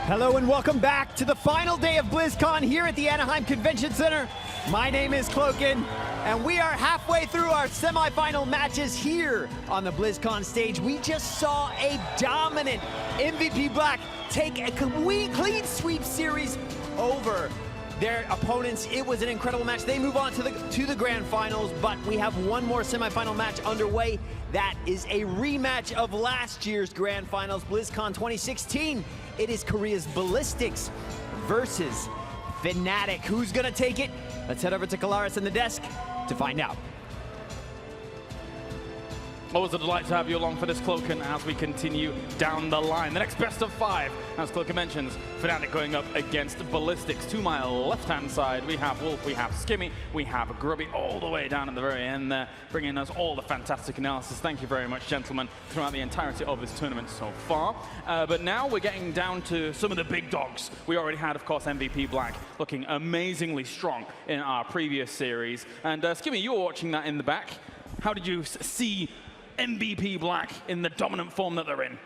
Hello and welcome back to the final day of BlizzCon here at the Anaheim Convention Center. My name is Cloaken, and we are halfway through our semifinal matches here on the BlizzCon stage. We just saw a dominant MVP Black take a clean sweep series over their opponents. It was an incredible match. They move on to the grand finals, but we have one more semifinal match underway. That is a rematch of last year's grand finals, BlizzCon 2016. It is Korea's Ballistix versus Fnatic. Who's gonna take it? Let's head over to Kalaris in the desk to find out. Always a delight to have you along for this, Cloaken, as we continue down the line. The next best of 5, as Cloaken mentions, Fnatic going up against Ballistix. To my left-hand side, we have Wolf, we have Skimmy, we have Grubby all the way down at the very end there, bringing us all the fantastic analysis. Thank you very much, gentlemen, throughout the entirety of this tournament so far. But now we're getting down to some of the big dogs. We already had, of course, MVP Black looking amazingly strong in our previous series. And Skimmy, you were watching that in the back. How did you see MVP Black in the dominant form that they're in?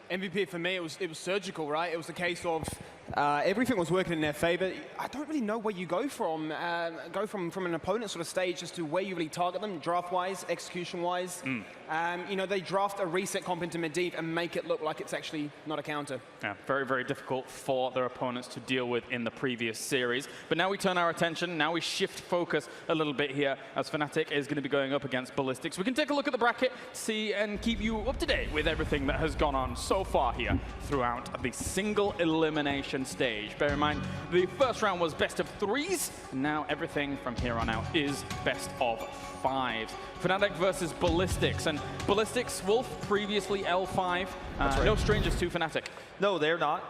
MVP for me, it was surgical, right? It was the case of everything was working in their favor. I don't really know where you go from an opponent sort of stage as to where you really target them, draft-wise, execution-wise. You know, they draft a reset comp into mid-deep and make it look like it's actually not a counter. Yeah, very, very difficult for their opponents to deal with in the previous series. But now we turn our attention, now we shift focus a little bit here, as Fnatic is going to be going up against Ballistix. We can take a look at the bracket, see and keep you up to date with everything that has gone on so far here throughout the single elimination stage. Bear in mind, the first round was best of 3s, and now everything from here on out is best of 5s. Fnatic versus Ballistix, and Ballistix, Wolf, previously L5, right. No strangers to Fnatic. No, they're not,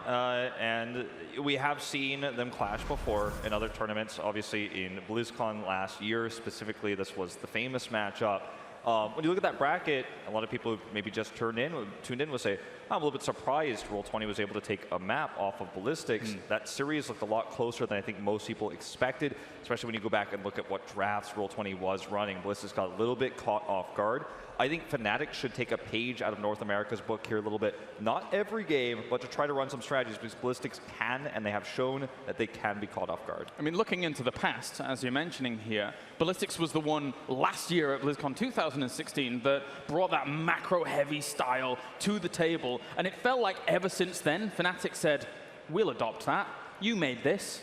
and we have seen them clash before in other tournaments. Obviously, in BlizzCon last year, specifically, this was the famous matchup. When you look at that bracket, a lot of people who maybe just tuned in will say, I'm a little bit surprised Roll20 was able to take a map off of Ballistix. That series looked a lot closer than I think most people expected, especially when you go back and look at what drafts Roll20 was running. Ballistix got a little bit caught off guard. I think Fnatic should take a page out of North America's book here a little bit. Not every game, but to try to run some strategies, because Ballistix can, and they have shown that they can be caught off guard. I mean, looking into the past, as you're mentioning here, Ballistix was the one last year at BlizzCon 2016 that brought that macro-heavy style to the table. And it felt like ever since then, Fnatic said, we'll adopt that. You made this.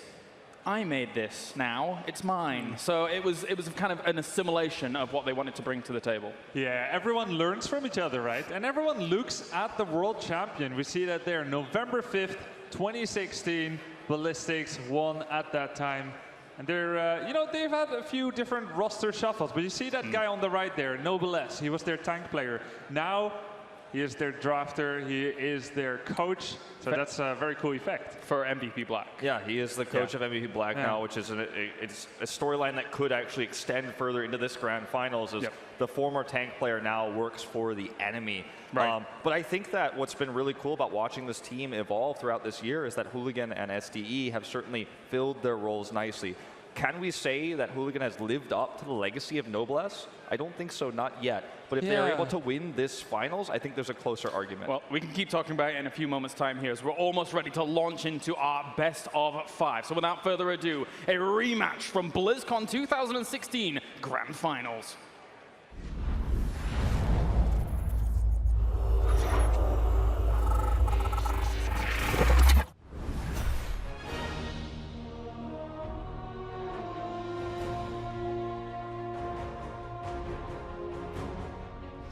I made this now, it's mine. So it was kind of an assimilation of what they wanted to bring to the table. Yeah, everyone learns from each other, right? And everyone looks at the world champion. We see that there, November 5th, 2016, Ballistix won at that time. And they're, you know, they've had a few different roster shuffles, but you see that guy on the right there, Noblesse, he was their tank player. Now, he is their drafter, he is their coach, so that's a very cool effect. For MVP Black. Yeah, he is the coach of MVP Black now, which is it's a storyline that could actually extend further into this grand finals, as the former tank player now works for the enemy. Right. But I think that what's been really cool about watching this team evolve throughout this year is that Hooligan and SDE have certainly filled their roles nicely. Can we say that Hooligan has lived up to the legacy of Noblesse? I don't think so, not yet. But if they're able to win this finals, I think there's a closer argument. Well, we can keep talking about it in a few moments' time here, as we're almost ready to launch into our best of 5. So without further ado, a rematch from BlizzCon 2016 Grand Finals.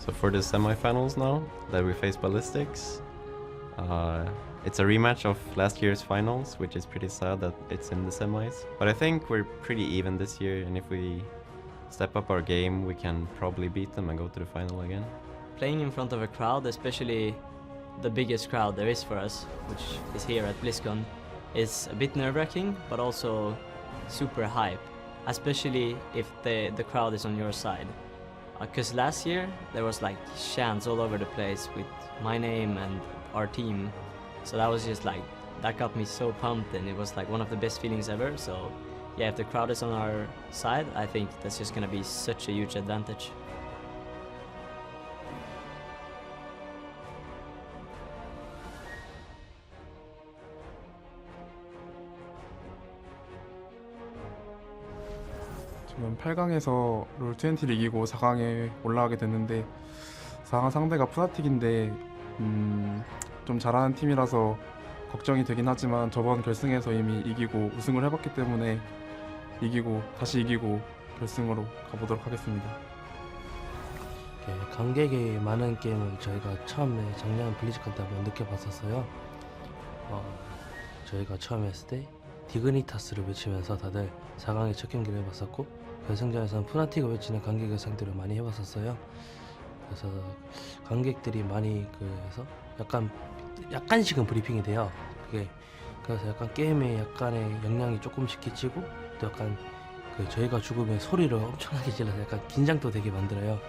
So for the semifinals now, that we face Ballistix, it's a rematch of last year's finals, which is pretty sad that it's in the semis. But I think we're pretty even this year, and if we step up our game, we can probably beat them and go to the final again. Playing in front of a crowd, especially the biggest crowd there is for us, which is here at BlizzCon, is a bit nerve-wracking, but also super hype, especially if the crowd is on your side. Because last year there was like chants all over the place with my name and our team, so that was just like, that got me so pumped, and it was like one of the best feelings ever. So yeah, if the crowd is on our side, I think that's just gonna be such a huge advantage. 지금 8강에서 롤20를 이기고 4강에 올라가게 됐는데 4강 상대가 푸나틱인데 좀 잘하는 팀이라서 걱정이 되긴 하지만 저번 결승에서 이미 이기고 우승을 해봤기 때문에 다시 이기고 결승으로 가보도록 하겠습니다. 관객이 많은 게임을 저희가 처음에 작년 블리즈컨 때 한번 느껴봤었어요. 저희가 처음 했을 때 디그니타스를 외치면서 다들 4강의 첫 경기를 해봤었고 결승전에서는 푸나틱을 외치는 관객을 상대로 많이 해봤었어요. 그래서 관객들이 많이 그래서 약간씩은 브리핑이 돼요. 그래서 약간 게임에 약간의 영향이 조금씩 끼치고 또 약간 저희가 죽으면 소리를 엄청나게 질러서 약간 긴장도 되게 만들어요.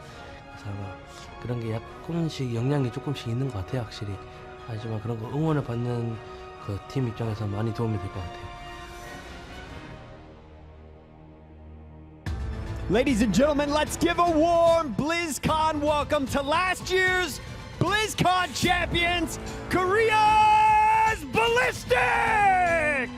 그래서 아마 그런 게 조금씩 영향이 조금씩 있는 것 같아요, 확실히. 하지만 그런 거 응원을 받는 그 팀 입장에서 많이 도움이 될 것 같아요. Ladies and gentlemen, let's give a warm BlizzCon welcome to last year's BlizzCon champions, Korea's Ballistix!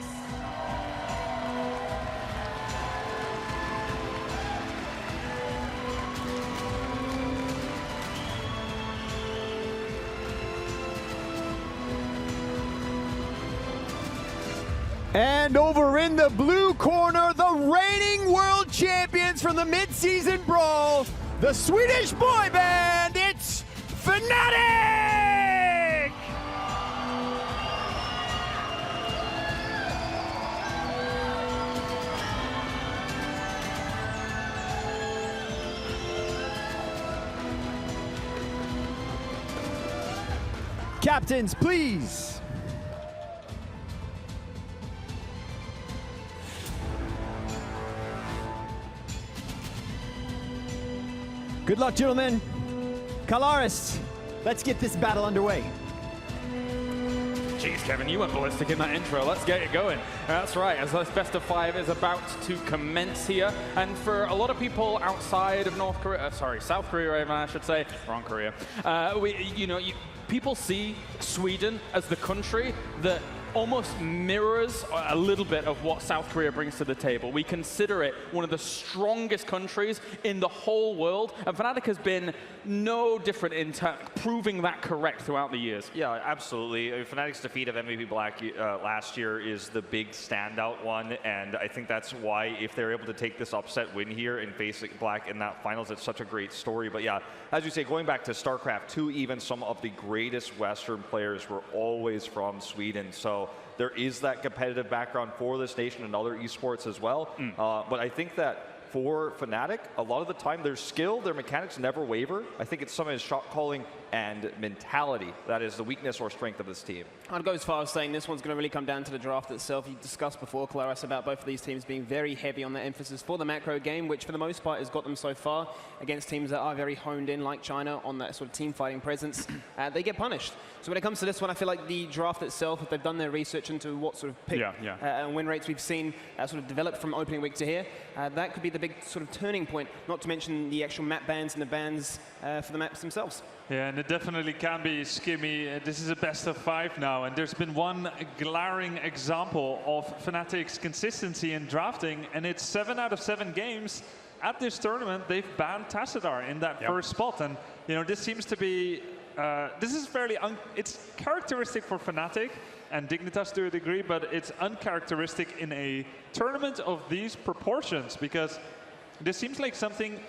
And over in the blue corner, the reigning world champions from the mid-season brawl, the Swedish boy band, it's Fnatic! Captains, please. Good luck, gentlemen. Kalaris, let's get this battle underway. Jeez, Kevin, you went ballistic in that intro. Let's get it going. That's right, as this best of 5 is about to commence here. And for a lot of people outside of South Korea, even I should say, wrong Korea. People see Sweden as the country that almost mirrors a little bit of what South Korea brings to the table. We consider it one of the strongest countries in the whole world, and Fnatic has been no different in proving that correct throughout the years. Yeah, absolutely. Fnatic's defeat of MVP Black last year is the big standout one, and I think that's why if they're able to take this upset win here and face Black in that finals, it's such a great story. But yeah, as you say, going back to StarCraft 2, even some of the greatest Western players were always from Sweden. So there is that competitive background for this nation and other esports as well. But I think that for Fnatic, a lot of the time their skill, their mechanics never waver. I think it's some of his shot calling and mentality that is the weakness or strength of this team. I'd go as far as saying this one's going to really come down to the draft itself. You discussed before, Claris, about both of these teams being very heavy on the emphasis for the macro game, which for the most part has got them so far against teams that are very honed in, like China, on that sort of team fighting presence. They get punished. So when it comes to this one, I feel like the draft itself, if they've done their research into what sort of pick and win rates we've seen sort of develop from opening week to here, that could be the big sort of turning point, not to mention the actual map bans and the bans for the maps themselves. Yeah, and it definitely can be skimmy. This is a best of 5 now, and there's been one glaring example of Fnatic's consistency in drafting, and it's 7 out of 7 games at this tournament they've banned Tassadar in that first spot. And this seems to be this is fairly it's characteristic for Fnatic and Dignitas to a degree, but it's uncharacteristic in a tournament of these proportions, because this seems like something.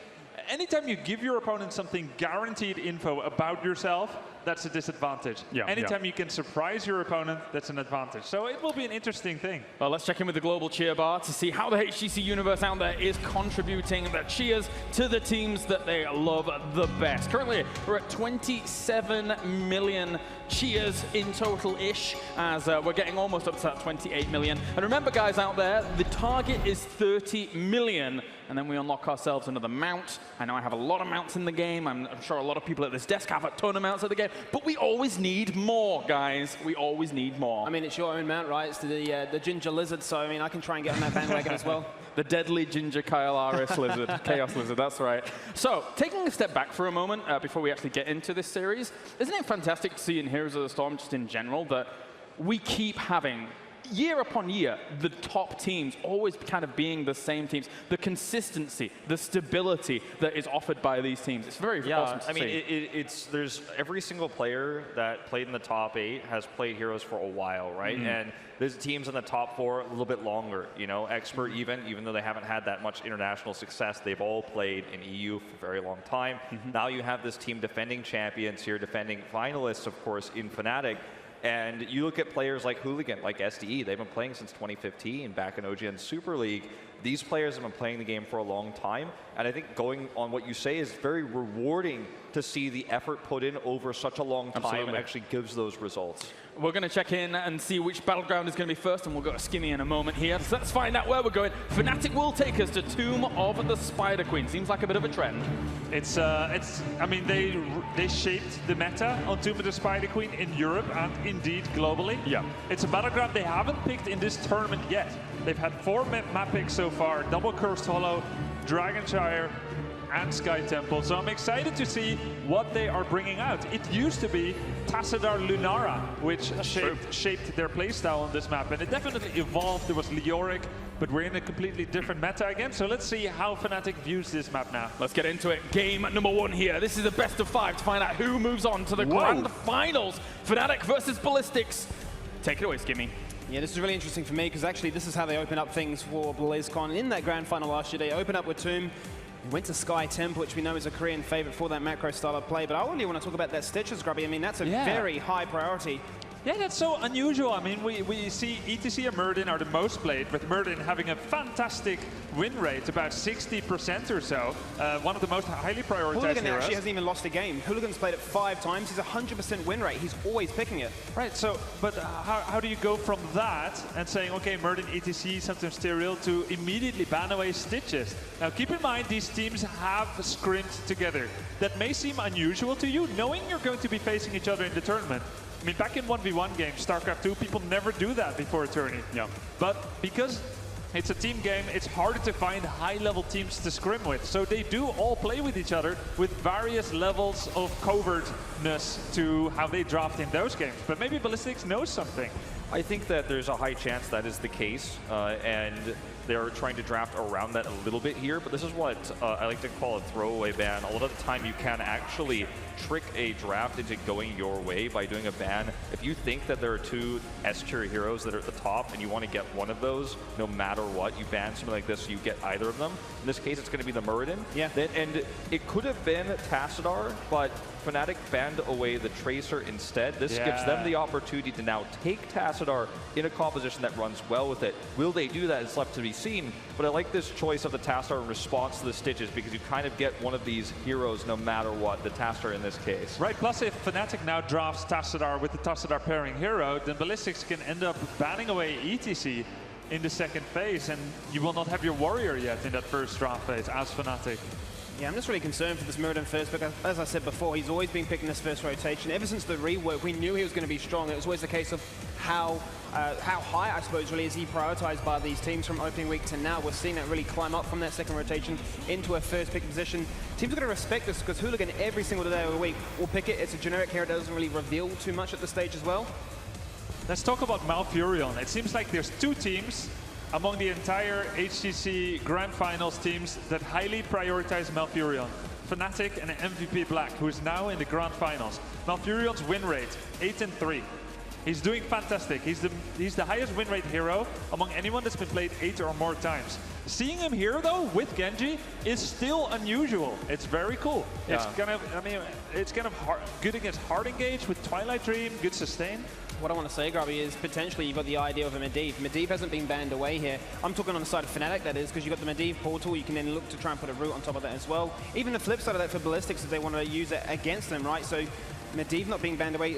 Anytime you give your opponent something guaranteed info about yourself, that's a disadvantage. Anytime you can surprise your opponent, that's an advantage. So it will be an interesting thing. Well, let's check in with the global cheer bar to see how the HGC universe out there is contributing their cheers to the teams that they love the best. Currently, we're at 27 million cheers in total-ish, as we're getting almost up to that 28 million. And remember, guys out there, the target is 30 million. And then we unlock ourselves another mount. I know I have a lot of mounts in the game. I'm sure a lot of people at this desk have a ton of mounts in the game. But we always need more, guys. We always need more. I mean, it's your own mount, right? It's the ginger lizard, so I mean, I can try and get on that bandwagon as well. The deadly ginger Kylaris lizard, Chaos lizard, that's right. So, taking a step back for a moment before we actually get into this series, isn't it fantastic to see in Heroes of the Storm, just in general, that we keep having year upon year, the top teams always kind of being the same teams. The consistency, the stability that is offered by these teams. It's very awesome to see. There's every single player that played in the top 8 has played heroes for a while, right? And there's teams in the top 4 a little bit longer, you know, Expert even though they haven't had that much international success, they've all played in EU for a very long time. Now you have this team defending champions here, defending finalists, of course, in Fnatic. And you look at players like Hooligan, like SDE, they've been playing since 2015 back in OGN Super League. These players have been playing the game for a long time. And I think going on what you say is very rewarding to see the effort put in over such a long time and actually gives those results. We're going to check in and see which battleground is going to be first, and we'll go to Skimmy in a moment here. So let's find out where we're going. Fnatic will take us to Tomb of the Spider Queen. Seems like a bit of a trend. I mean, they shaped the meta on Tomb of the Spider Queen in Europe and indeed globally. Yeah. It's a battleground they haven't picked in this tournament yet. They've had 4 map picks so far: Double Cursed Hollow, Dragonshire, and Sky Temple. So I'm excited to see what they are bringing out. It used to be Tassadar Lunara, which shaped their playstyle on this map, and it definitely evolved. There was Leoric, but we're in a completely different meta again. So let's see how Fnatic views this map now. Let's get into it. Game number 1 here. This is the best of 5 to find out who moves on to the grand finals. Fnatic versus Ballistix. Take it away, Skimmy. Yeah, this is really interesting for me because actually this is how they open up things for BlizzCon. In that grand final last year, they opened up with Tomb, went to Sky Temple, which we know is a Korean favorite for that macro style of play. But I really want to talk about that Stitches, Grubby. I mean, that's a very high priority. Yeah, that's so unusual. I mean, we see ETC and Murden are the most played, with Murden having a fantastic win rate, about 60% or so. One of the most highly prioritized Hooligan heroes. actually hasn't even lost a game. Hooligan's played it 5 times. He's 100% win rate. He's always picking it. Right, so, but how do you go from that and saying, okay, Murden, ETC, sometimes Steril, to immediately ban away Stitches? Now, keep in mind, these teams have scrimed together. That may seem unusual to you, knowing you're going to be facing each other in the tournament. I mean, back in 1v1 games, StarCraft 2, people never do that before a tourney. Yeah. But because it's a team game, it's harder to find high-level teams to scrim with. So they do all play with each other with various levels of covertness to how they draft in those games. But maybe Ballistix knows something. I think that there's a high chance that is the case, and they're trying to draft around that a little bit here, but this is what I like to call a throwaway ban. A lot of the time you can actually trick a draft into going your way by doing a ban. If you think that there are 2 S-tier heroes that are at the top and you want to get one of those, no matter what, you ban something like this, so you get either of them. In this case, it's going to be the Muradin. Yeah. And it could have been Tassadar, but Fnatic banned away the Tracer instead. This gives them the opportunity to now take Tassadar in a composition that runs well with it. Will they do that? It's left to be seen. But I like this choice of the Tassadar in response to the Stitches because you kind of get one of these heroes no matter what, the Tassadar in this case. Right, plus if Fnatic now drafts Tassadar with the Tassadar pairing hero, then Ballistix can end up banning away ETC in the second phase, and you will not have your warrior yet in that first draft phase as Fnatic. Yeah, I'm just really concerned for this Muradin first, because as I said before, he's always been picking this first rotation. Ever since the rework, we knew he was going to be strong. It was always a case of how high, I suppose, really is he prioritized by these teams from opening week to now. We're seeing that really climb up from that second rotation into a first pick position. Teams are going to respect this because Hooligan every single day of the week will pick it. It's a generic hero that doesn't really reveal too much at the stage as well. Let's talk about Malfurion. It seems like there's 2 teams among the entire HGC Grand Finals teams that highly prioritize Malfurion. Fnatic and MVP Black, who is now in the Grand Finals. Malfurion's win rate, 8-3. He's doing fantastic. He's the highest win rate hero among anyone that's been played 8 or more times. Seeing him here though with Genji is still unusual. It's very cool. Yeah. It's kind of good against hard engage with Twilight Dream, good sustain. What I want to say, Grubby, is potentially you've got the idea of a Medivh. Medivh hasn't been banned away here. I'm talking on the side of Fnatic, that is, because you've got the Medivh portal. You can then look to try and put a root on top of that as well. Even the flip side of that for Ballistix is they want to use it against them, right? So Medivh not being banned away,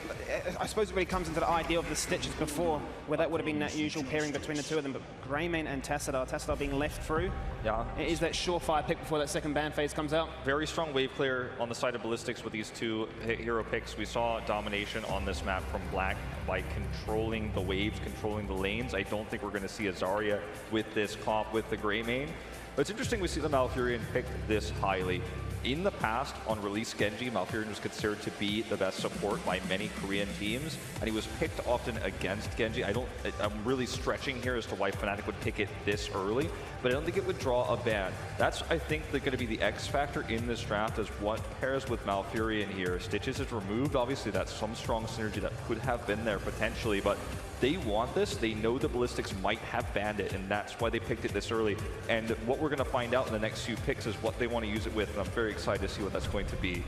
I suppose it really comes into the idea of the Stitches before, where that would have been that usual pairing between the 2 of them. But Greymane and Tassadar being left through. Yeah. It is that surefire pick before that second ban phase comes out. Very strong wave clear on the side of Ballistix with these 2 hero picks. We saw domination on this map from Black by controlling the waves, controlling the lanes. I don't think we're going to see a Zarya with this comp with the Greymane. But it's interesting we see the Malfurion picked this highly. in the past, on release Genji, Malfurion was considered to be the best support by many Korean teams, and he was picked often against Genji. I'm really stretching here as to why Fnatic would pick it this early, but I don't think it would draw a ban. That's, I think, going to be the X factor in this draft, is what pairs with Malfurion here. Stitches is removed, obviously that's some strong synergy that could have been there potentially, but they want this. They know the Ballistix might have banned it, and that's why they picked it this early. And what we're going to find out in the next few picks is what they want to use it with, and I'm very excited to see what that's going to be.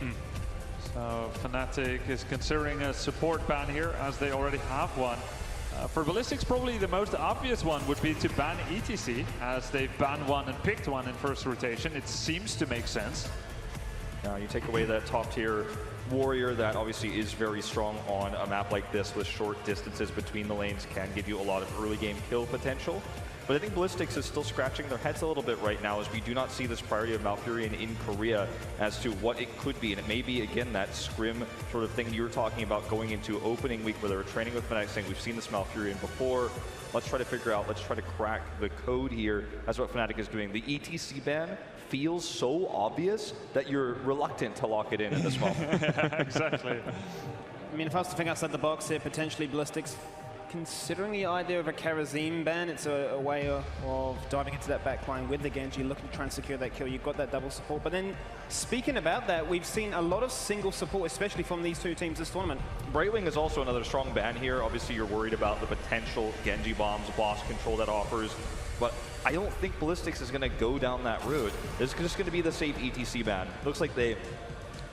So Fnatic is considering a support ban here, as they already have one. For Ballistix, probably the most obvious one would be to ban ETC, as they've banned one and picked one in first rotation. It seems to make sense. Now you take away that top tier warrior that obviously is very strong on a map like this with short distances between the lanes, can give you a lot of early game kill potential. But I think Ballistix is still scratching their heads a little bit right now, as we do not see this priority of Malfurion in Korea as to what it could be. And it may be, again, that scrim sort of thing you were talking about going into opening week where they were training with Fnatic saying, we've seen this Malfurion before. Let's try to figure out, let's try to crack the code here. That's what Fnatic is doing. The ETC ban feels so obvious that you're reluctant to lock it in at this moment. Exactly. I mean, if I was to think outside the box here, potentially Ballistix considering the idea of a Karazim ban. It's a way of diving into that backline with the Genji, looking to try and secure that kill. You've got that double support. But then, speaking about that, we've seen a lot of single support, especially from these two teams this tournament. Brightwing is also another strong ban here. Obviously, you're worried about the potential Genji bombs, boss control that offers. But I don't think Ballistix is going to go down that route. It's just going to be the safe ETC ban. Looks like they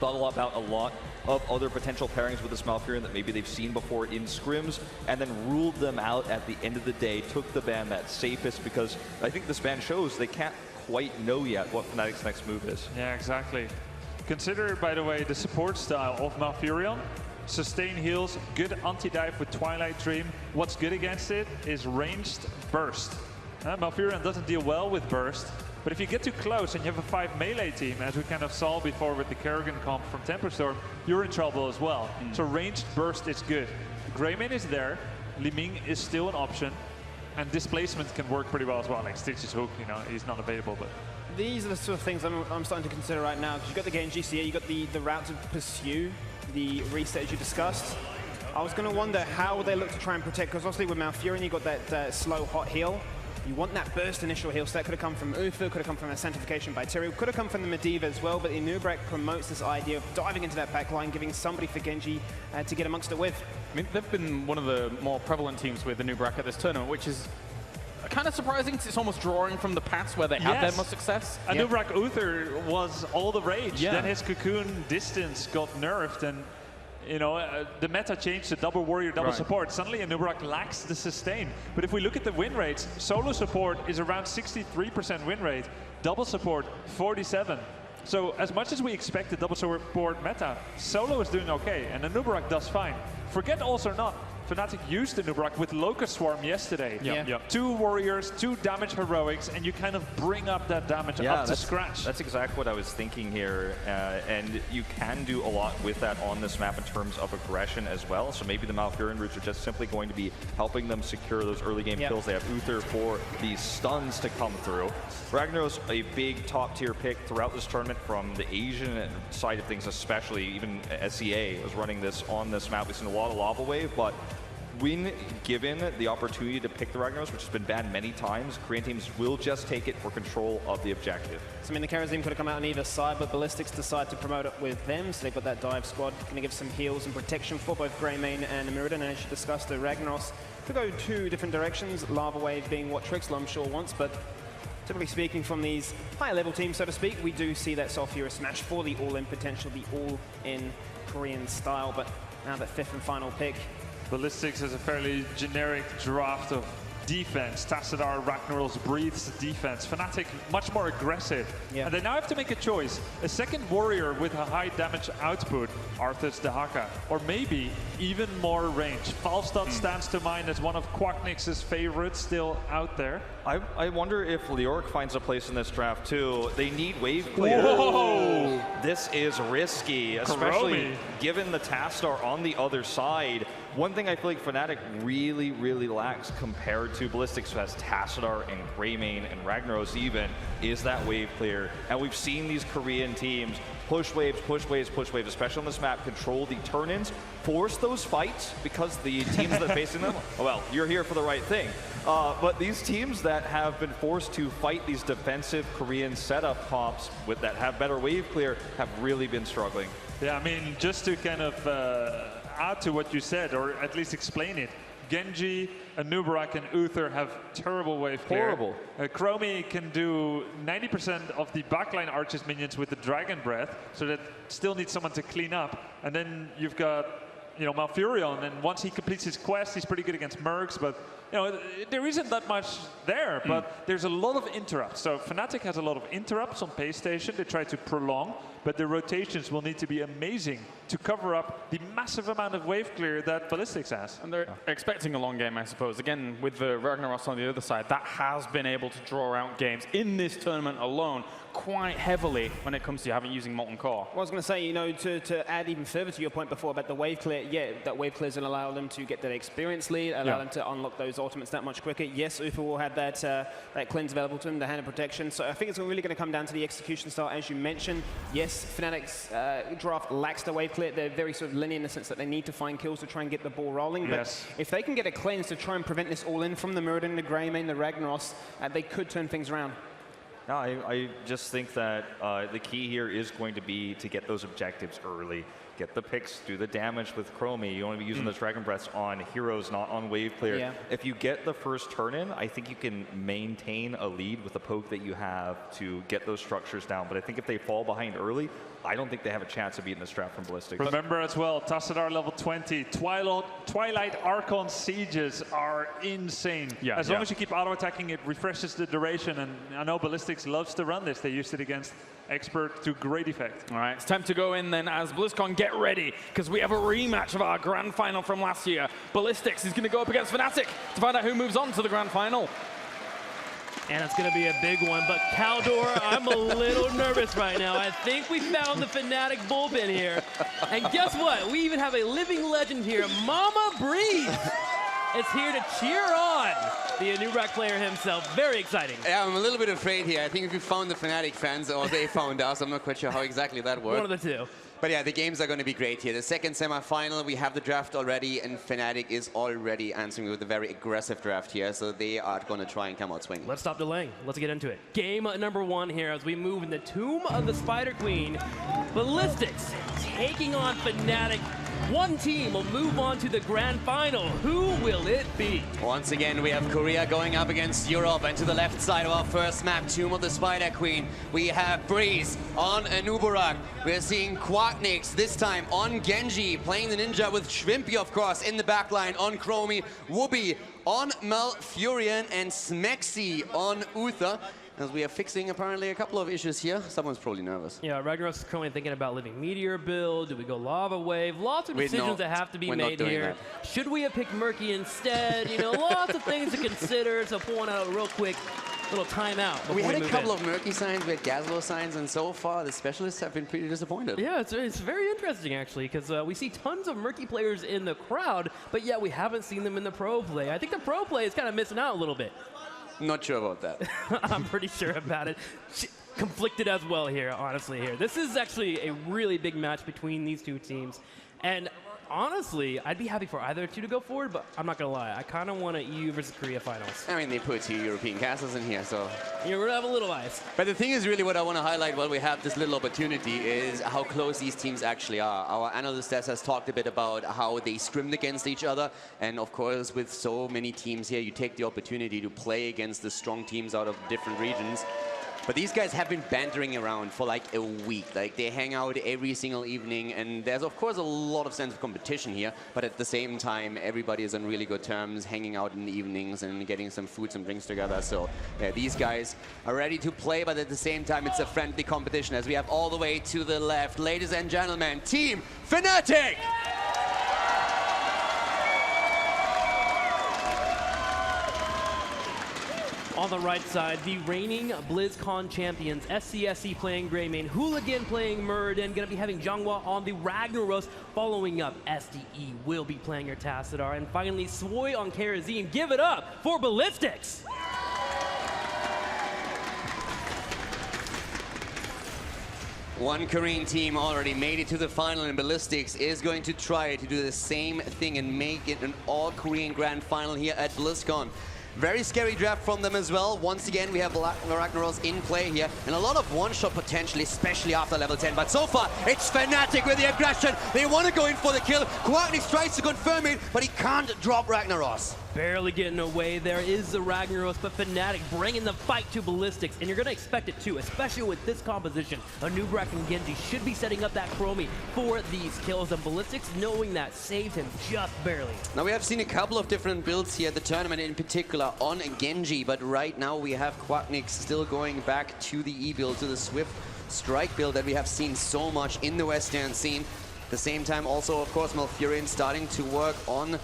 thought about a lot of other potential pairings with this Malfurion that maybe they've seen before in scrims, and then ruled them out at the end of the day, took the ban that's safest, because I think this ban shows they can't quite know yet what Fnatic's next move is. Yeah, exactly. Consider, by the way, the support style of Malfurion. Sustain heals, good anti-dive with Twilight Dream. What's good against it is ranged burst. Malfurion doesn't deal well with burst, but if you get too close and you have a 5 melee team, as we kind of saw before with the Kerrigan comp from Temperstorm, you're in trouble as well. So ranged burst is good. Greymane is there, Li Ming is still an option, and displacement can work pretty well as well. Like Stitch's hook, you know, he's not available, but these are the sort of things I'm starting to consider right now, because you've got the Genji here, you've got the route to pursue, the reset as you discussed. I was going to wonder how they look to try and protect, because obviously with Malfurion you got that slow hot heal. You want that burst initial heal, so that could have come from Ufu, could have come from a Sanctification by Tyrael, could have come from the Medivh as well, but Inubrak promotes this idea of diving into that backline, giving somebody for Genji to get amongst it with. I mean, they've been one of the more prevalent teams with Inubrak at this tournament, which is kind of surprising, because it's almost drawing from the past where they had their most success. Inubrak Uther was all the rage. Yeah. Then his cocoon distance got nerfed, and you know, the meta changed to double warrior, double support. Suddenly Inubrak lacks the sustain. But if we look at the win rates, solo support is around 63% win rate, double support 47. So as much as we expect the double support meta, solo is doing okay, and Inubrak does fine. Forget also not, Fnatic used Inubrak with Locust Swarm yesterday. Yep. 2 warriors, 2 damage heroics, and you kind of bring up that damage up to scratch. That's exactly what I was thinking here, and you can do a lot with that on this map in terms of aggression as well. So maybe the Malfurion roots are just simply going to be helping them secure those early game kills. They have Uther for these stuns to come through. Ragnaros, a big top tier pick throughout this tournament from the Asian side of things, especially. Even SEA was running this on this map. We've seen a lot of Lava Wave, but when given the opportunity to pick the Ragnaros, which has been banned many times, Korean teams will just take it for control of the objective. So I mean, the Karazim could have come out on either side, but Ballistix decide to promote it with them, so they've got that dive squad, going to give some heals and protection for both Greymane and Mirrodin, and as you discussed, the Ragnaros could go 2 different directions, Lava Wave being what Trixler I'm sure wants, but typically speaking, from these higher level teams, so to speak, we do see that Sulfura smash for the all-in potential, the all-in Korean style, but now the 5th and final pick. Ballistix is a fairly generic draft of defense. Tassadar, Ragnaros breathes defense. Fnatic much more aggressive. And they now have to make a choice. A second warrior with a high damage output, Arthas Dehaka, or maybe even more range. Falstad stands to mind as one of Quacknix's favorites still out there. I wonder if Leoric finds a place in this draft too. They need wave clear. Whoa! This is risky, especially given the Tassadar on the other side. One thing I feel like Fnatic really, really lacks compared to Ballistix, who has Tassadar and Greymane and Ragnaros even, is that wave clear. And we've seen these Korean teams push waves, especially on this map, control the turn-ins, force those fights because the teams that are facing them, well, you're here for the right thing. But these teams that have been forced to fight these defensive Korean setup comps that have better wave clear have really been struggling. Yeah, I mean, just to kind of add to what you said, or at least explain it, Genji, Anubarak, and Uther have terrible wave clear. Horrible. Chromie can do 90% of the backline Archer's minions with the Dragon Breath, so that still needs someone to clean up. And then you've got, you know, Malfurion, and once he completes his quest, he's pretty good against Mercs, but you know, there isn't that much there, but there's a lot of interrupts. So Fnatic has a lot of interrupts on Pace Station. They try to prolong, but the rotations will need to be amazing to cover up the massive amount of wave clear that Ballistix has. And they're expecting a long game, I suppose. Again, with the Ragnaros on the other side, that has been able to draw out games in this tournament alone quite heavily when it comes to having using Molten Core. Well, I was going to say, you know, to add even further to your point before about the wave clear, yeah, that wave clear is going to allow them to get that experience lead, allow them to unlock those ultimates that much quicker. Yes, Ufa will have that that cleanse available to him, the hand of protection. So I think it's really going to come down to the execution style, as you mentioned. Yes, Fnatic's draft lacks the wave clear. They're very sort of linear in the sense that they need to find kills to try and get the ball rolling. But if they can get a cleanse to try and prevent this all in from the Muradin, the Greymane, the Ragnaros, they could turn things around. No, I just think that the key here is going to be to get those objectives early. Get the picks, do the damage with Chromie. You want to be using those Dragon Breaths on heroes, not on wave clear. Yeah. If you get the first turn-in, I think you can maintain a lead with the poke that you have to get those structures down. But I think if they fall behind early, I don't think they have a chance of beating the strat from Ballistix. Remember as well, Tassadar level 20, Twilight Archon sieges are insane. Yeah, as long as you keep auto-attacking, it refreshes the duration, and I know Ballistix loves to run this. They used it against Expert to great effect. All right, it's time to go in then as BlizzCon get ready, because we have a rematch of our grand final from last year. Ballistix is going to go up against Fnatic to find out who moves on to the grand final. And it's going to be a big one, but Caldor, I'm a little nervous right now. I think we found the Fnatic bullpen here. And guess what? We even have a living legend here, Mama Breeze. Is here to cheer on the Anubarak player himself. Very exciting. Yeah, I'm a little bit afraid here. I think if we found the Fnatic fans or they found us, I'm not quite sure how exactly that worked. One of the two. But yeah, the games are going to be great here. The second semi-final, we have the draft already, and Fnatic is already answering with a very aggressive draft here, so they are going to try and come out swinging. Let's stop delaying. Let's get into it. Game number one here as we move in the Tomb of the Spider Queen. Ballistix taking on Fnatic. One team will move on to the grand final. Who will it be? Once again, we have Korea going up against Europe, and to the left side of our first map, Tomb of the Spider Queen, we have Breeze on Anubarak. We're seeing Quacknix this time on Genji, playing the ninja with Shrimpy, of course, in the backline on Chromie, Whoopi on Malfurion, and Smexy on Uther. As we are fixing apparently a couple of issues here. Someone's probably nervous. Yeah, Ragnaros is currently thinking about living Meteor build. Do we go Lava Wave? Lots of decisions that have to be made here. Should we have picked Murky instead? You know, lots of things to consider. So pulling out a real quick little timeout. We had a couple of Murky signs, we had Gazlo signs, and so far the specialists have been pretty disappointed. Yeah, it's very interesting actually, because we see tons of Murky players in the crowd, but yet we haven't seen them in the pro play. I think the pro play is kind of missing out a little bit. Not sure about that. I'm pretty sure about it. Conflicted as well here, honestly, here. This is actually a really big match between these two teams. And honestly, I'd be happy for either two to go forward, but I'm not going to lie. I kind of want a EU versus Korea finals. I mean, they put 2 European castles in here, so... You're going to have a little ice. But the thing is really what I want to highlight while we have this little opportunity is how close these teams actually are. Our analyst has talked a bit about how they scrimmed against each other. And of course, with so many teams here, you take the opportunity to play against the strong teams out of different regions. But these guys have been bantering around for like a week. Like, they hang out every single evening, and there's of course a lot of sense of competition here, but at the same time, everybody is on really good terms, hanging out in the evenings and getting some food, some drinks together. So yeah, these guys are ready to play, but at the same time, it's a friendly competition as we have all the way to the left. Ladies and gentlemen, Team Fnatic! On the right side, the reigning BlizzCon champions, SCSE playing Greymane, Hooligan playing Muradin, going to be having Zhanghua on the Ragnaros. Following up, SDE will be playing your Tassadar. And finally, Swoy on Karazim. Give it up for Ballistix! One Korean team already made it to the final, and Ballistix is going to try to do the same thing and make it an all-Korean grand final here at BlizzCon. Very scary draft from them as well. Once again, we have Ragnaros in play here, and a lot of one-shot potentially, especially after level 10. But so far, it's Fnatic with the aggression. They want to go in for the kill. Quacknix tries to confirm it, but he can't drop Ragnaros. Barely getting away. There is the Ragnaros, but Fnatic bringing the fight to Ballistix, and you're going to expect it too, especially with this composition. Anubrak and Genji should be setting up that Chromie for these kills, and Ballistix, knowing that, saved him just barely. Now, we have seen a couple of different builds here at the tournament, in particular on Genji, but right now we have Quacknix still going back to the E build, to the Swift Strike build that we have seen so much in the Western scene. At the same time, also, of course, Malfurion starting to work on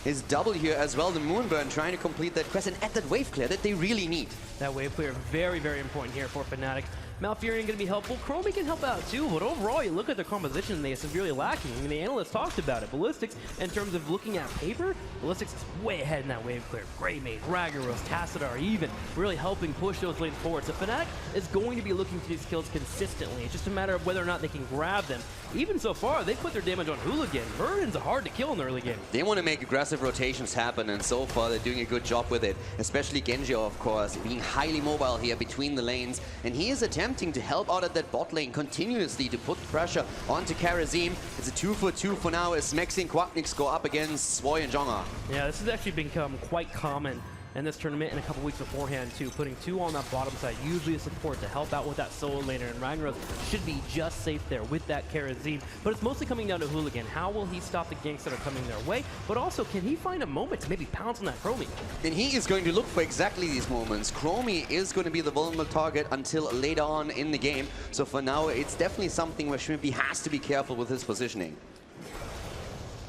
his double here as well, the Moonburn, trying to complete that quest and add that wave clear that they really need. That wave clear, very, very important here for Fnatic. Malfurion going to be helpful. Chromie can help out too, but overall, you look at their composition, they are severely lacking. I mean, the analysts talked about it. Ballistix, in terms of looking at paper, Ballistix is way ahead in that wave clear. Greymane, Ragnaros, Tassadar, even really helping push those lanes forward. So Fnatic is going to be looking for these kills consistently. It's just a matter of whether or not they can grab them. Even so far, they put their damage on Hooligan. Muradin's hard to kill in the early game. They want to make aggressive rotations happen, and so far they're doing a good job with it. Especially Genji, of course, being highly mobile here between the lanes, and he is attempting to help out at that bot lane continuously to put pressure onto Karazim. It's a 2-for-2 for now as Mexi and Quacknix go up against Swoy and Zhanghua. Yeah, this has actually become quite common in this tournament and a couple weeks beforehand too, putting two on that bottom side, usually a support to help out with that solo laner, and Ragnaros should be just safe there with that Karazim. But it's mostly coming down to Hooligan. How will he stop the ganks that are coming their way? But also, can he find a moment to maybe pounce on that Chromie? And he is going to look for exactly these moments. Chromie is going to be the vulnerable target until later on in the game. So for now, it's definitely something where Shrimpy has to be careful with his positioning.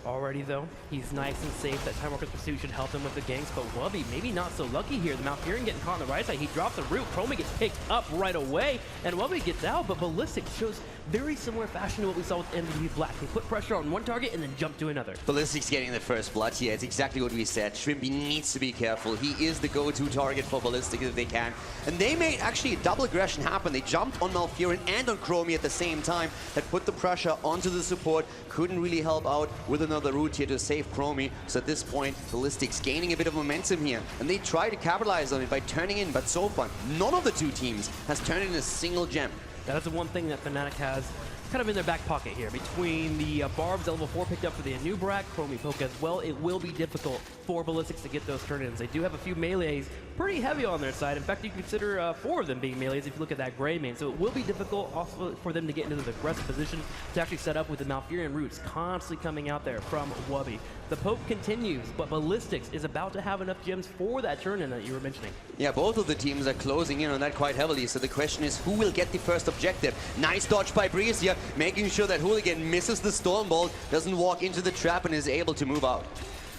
Already though, he's nice and safe. That Time Walker's Pursuit should help him with the ganks, but Wubby maybe not so lucky here. The Malfurion getting caught on the right side. He drops the root. Chromie gets picked up right away, and Wubby gets out, but Ballistix shows very similar fashion to what we saw with MVP Black. They put pressure on one target and then jump to another. Ballistix getting the first blood here. It's exactly what we said. Shrimpy needs to be careful. He is the go-to target for Ballistix if they can. And they made actually a double aggression happen. They jumped on Malfurion and on Chromie at the same time. That put the pressure onto the support. Couldn't really help out with another route here to save Chromie. So at this point, Ballistix gaining a bit of momentum here. And they try to capitalize on it by turning in. But so far, none of the two teams has turned in a single gem. That's the one thing that Fnatic has kind of in their back pocket here. Between the Barbs level 4 picked up for the Anubrak, Chromie poke as well, it will be difficult for Ballistix to get those turn-ins. They do have a few melees pretty heavy on their side. In fact, you can consider 4 of them being melees if you look at that Greymane. So it will be difficult also for them to get into the aggressive position to actually set up with the Malfurion roots constantly coming out there from Wubby. The poke continues, but Ballistix is about to have enough gems for that turn-in that you were mentioning. Yeah, both of the teams are closing in on that quite heavily. So the question is, who will get the first objective? Nice dodge by Breeze here, making sure that Hooligan misses the Stormbolt, doesn't walk into the trap, and is able to move out.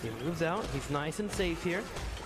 He moves out. He's nice and safe here.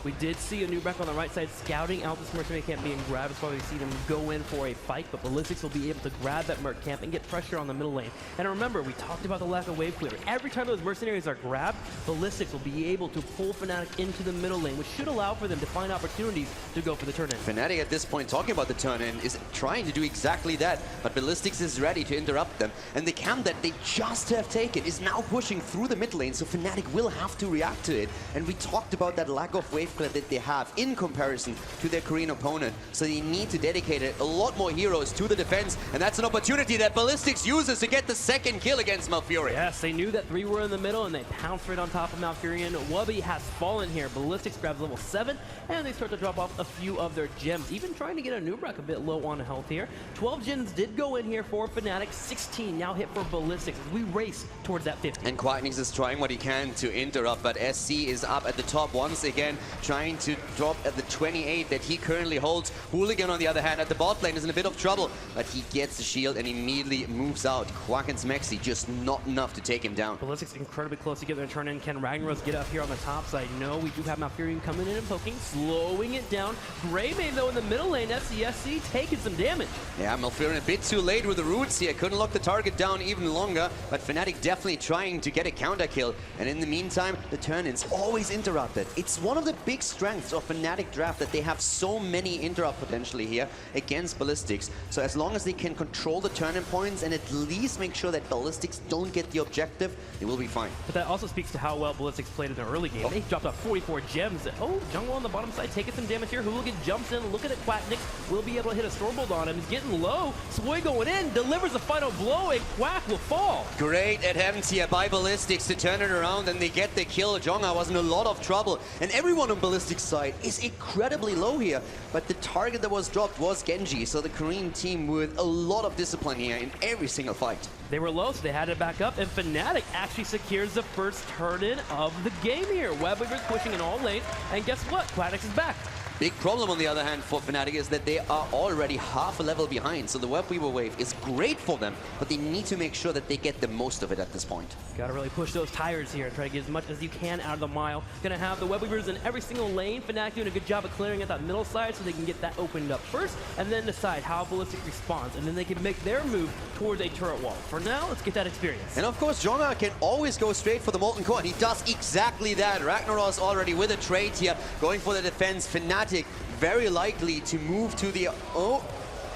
We did see Anubrak on the right side scouting out this Merc camp being grabbed. It's probably seen him go in for a fight, but Ballistix will be able to grab that Merc camp and get pressure on the middle lane. And remember, we talked about the lack of wave clear. Every time those mercenaries are grabbed, Ballistix will be able to pull Fnatic into the middle lane, which should allow for them to find opportunities to go for the turn-in. Fnatic at this point, talking about the turn-in, is trying to do exactly that, but Ballistix is ready to interrupt them. And the camp that they just have taken is now pushing through the mid lane, so Fnatic will have to react to it. And we talked about that lack of wave clear that they have in comparison to their Korean opponent. So they need to dedicate a lot more heroes to the defense, and that's an opportunity that Ballistix uses to get the second kill against Malfurion. Yes, they knew that 3 were in the middle, and they pounced right on top of Malfurion. Wubby has fallen here. Ballistix grabs level 7, and they start to drop off a few of their gems, even trying to get Anubrak a bit low on health here. 12 gems did go in here for Fnatic, 16 now hit for Ballistix as we race towards that 50. And Quacknix is trying what he can to interrupt, but SC is up at the top once again, trying to drop at the 28 that he currently holds. Hooligan, on the other hand, at the bot lane is in a bit of trouble, but he gets the shield and immediately moves out. Quack and Smexy just not enough to take him down. Ballistix incredibly close to get their turn in. Can Ragnaros get up here on the top side? No, we do have Malfurion coming in and poking, slowing it down. Greymane, though, in the middle lane, FCSC taking some damage. Yeah, Malfurion a bit too late with the roots here. Couldn't lock the target down even longer, but Fnatic definitely trying to get a counter kill. And in the meantime, the turn-ins always interrupted. It's one of the big strengths of Fnatic draft that they have so many interrupt potentially here against Ballistix. So as long as they can control the turn-in points and at least make sure that Ballistix don't get the objective, they will be fine. But that also speaks to how well Ballistix played in the early game. They dropped off 44 gems. Oh, Jungle on the bottom side taking some damage here. Hooligan jumps in, looking at Quacknix, will be able to hit a Stormbolt on him. He's getting low. Sway going in, delivers the final blow, and Quack will fall. Great attempt here by Ballistix to turn it around, and they get the kill. Jonga was in a lot of trouble, and everyone on Ballistix side is incredibly low here. But the target that was dropped was Genji, so the Korean team with a lot of discipline here in every single fight. They were low, so they had it back up, and Fnatic actually secures the first turn-in of the game here. Webweaver's pushing in all lanes, and guess what? Quacknix is back. Big problem, on the other hand, for Fnatic is that they are already half a level behind, so the Webweaver wave is great for them, but they need to make sure that they get the most of it at this point. Gotta really push those tires here and try to get as much as you can out of the mile. Gonna have the Webweavers in every single lane. Fnatic doing a good job of clearing at that middle side so they can get that opened up first, and then decide how Ballistix responds, and then they can make their move towards a turret wall. For now, let's get that experience. And of course, Jonga can always go straight for the Molten Core, and he does exactly that. Ragnaros already with a trade here, going for the defense. Fnatic very likely to move to the... Oh,